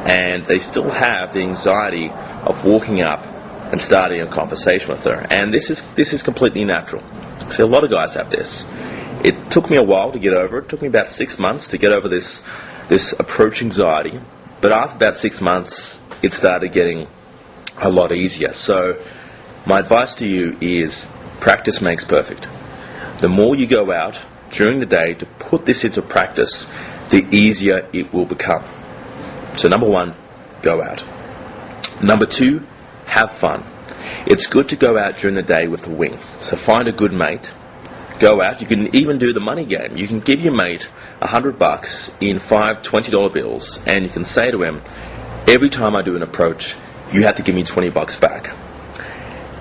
and they still have the anxiety of walking up and starting a conversation with her. And this is completely natural. See, a lot of guys have this. It took me a while to get over it. It took me about 6 months to get over this approach anxiety. But after about 6 months, it started getting a lot easier. So my advice to you is practice makes perfect. The more you go out during the day to put this into practice, the easier it will become. So number 1, go out. Number 2, have fun. It's good to go out during the day with a wing. So find a good mate, go out. You can even do the money game. You can give your mate $100 in 5 $20 bills, and you can say to him, every time I do an approach, you have to give me $20 back.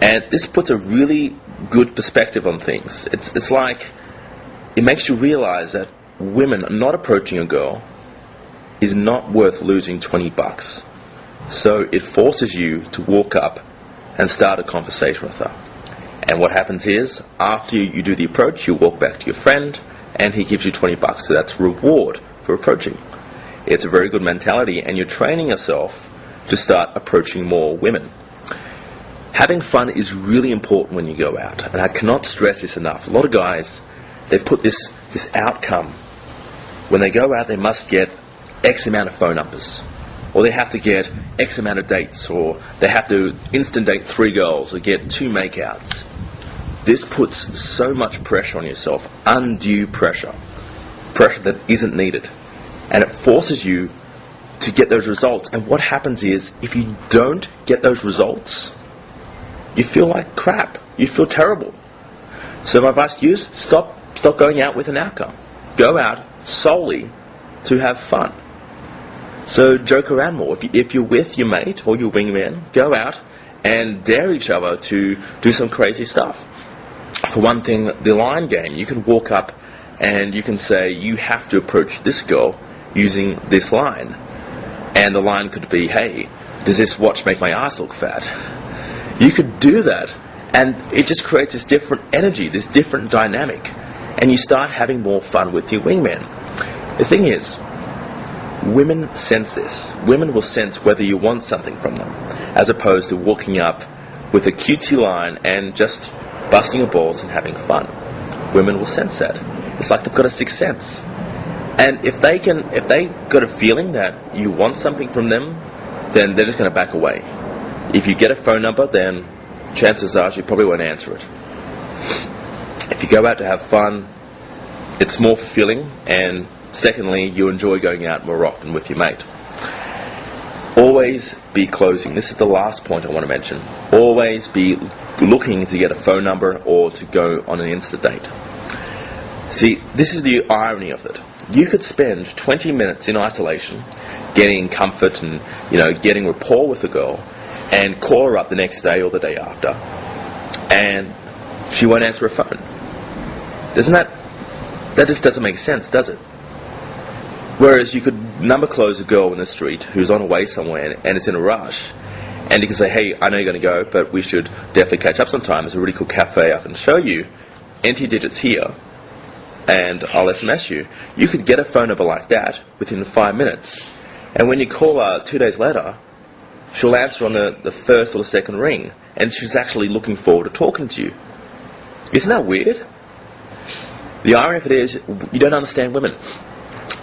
And this puts a really good perspective on things. It's like, it makes you realize that women not approaching a girl is not worth losing $20. So it forces you to walk up and start a conversation with her. And what happens is, after you do the approach, you walk back to your friend and he gives you $20. So that's reward for approaching. It's a very good mentality, and you're training yourself to start approaching more women. Having fun is really important when you go out, and I cannot stress this enough. A lot of guys, they put this outcome. When they go out, they must get X amount of phone numbers, or they have to get X amount of dates, or they have to instant date 3 girls, or get 2 makeouts. This puts so much pressure on yourself, undue pressure that isn't needed, and it forces you to get those results. And what happens is, if you don't get those results, you feel like crap. You feel terrible. So my advice to you is, stop going out with an outcome. Go out solely to have fun. So joke around more. If you're with your mate or your wingman, go out and dare each other to do some crazy stuff. For one thing, the line game, you can walk up and you can say, you have to approach this girl using this line. And the line could be, hey, does this watch make my ass look fat? You could do that, and it just creates this different energy, this different dynamic, and you start having more fun with your wingman. The thing is, women sense this. Women will sense whether you want something from them, as opposed to walking up with a cutesy line and just busting your balls and having fun. Women will sense that. It's like they've got a sixth sense. And if they got a feeling that you want something from them, then they're just going to back away. If you get a phone number, then chances are you probably won't answer it. If you go out to have fun, it's more fulfilling, and secondly, you enjoy going out more often with your mate. Always be closing. This is the last point I want to mention. Always be looking to get a phone number or to go on an Insta date. See, this is the irony of it. You could spend 20 minutes in isolation getting comfort and, getting rapport with the girl, and call her up the next day or the day after, and she won't answer her phone. That just doesn't make sense, does it? Whereas you could number close a girl in the street who's on her way somewhere and is in a rush, and you can say, hey, I know you're going to go, but we should definitely catch up sometime. There's a really cool cafe I can show you. Enter your digits here, and I'll SMS you. You could get a phone number like that within 5 minutes, and when you call her 2 days later, she'll answer on the first or the second ring, and she's actually looking forward to talking to you. Isn't that weird? The irony of it is, you don't understand women.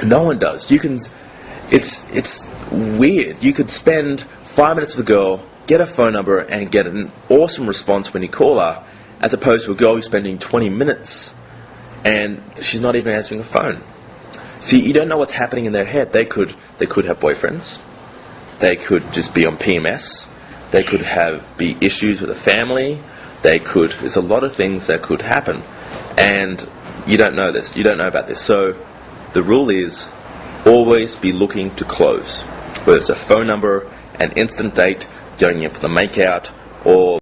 No one does. It's weird. You could spend 5 minutes with a girl, get a phone number, and get an awesome response when you call her, as opposed to a girl who's spending 20 minutes and she's not even answering the phone. See, you don't know what's happening in their head. They could have boyfriends. They could just be on PMS. They could be issues with a family. There's a lot of things that could happen. And you don't know this. You don't know about this. So the rule is, always be looking to close. Whether it's a phone number, an instant date, going in for the makeout, or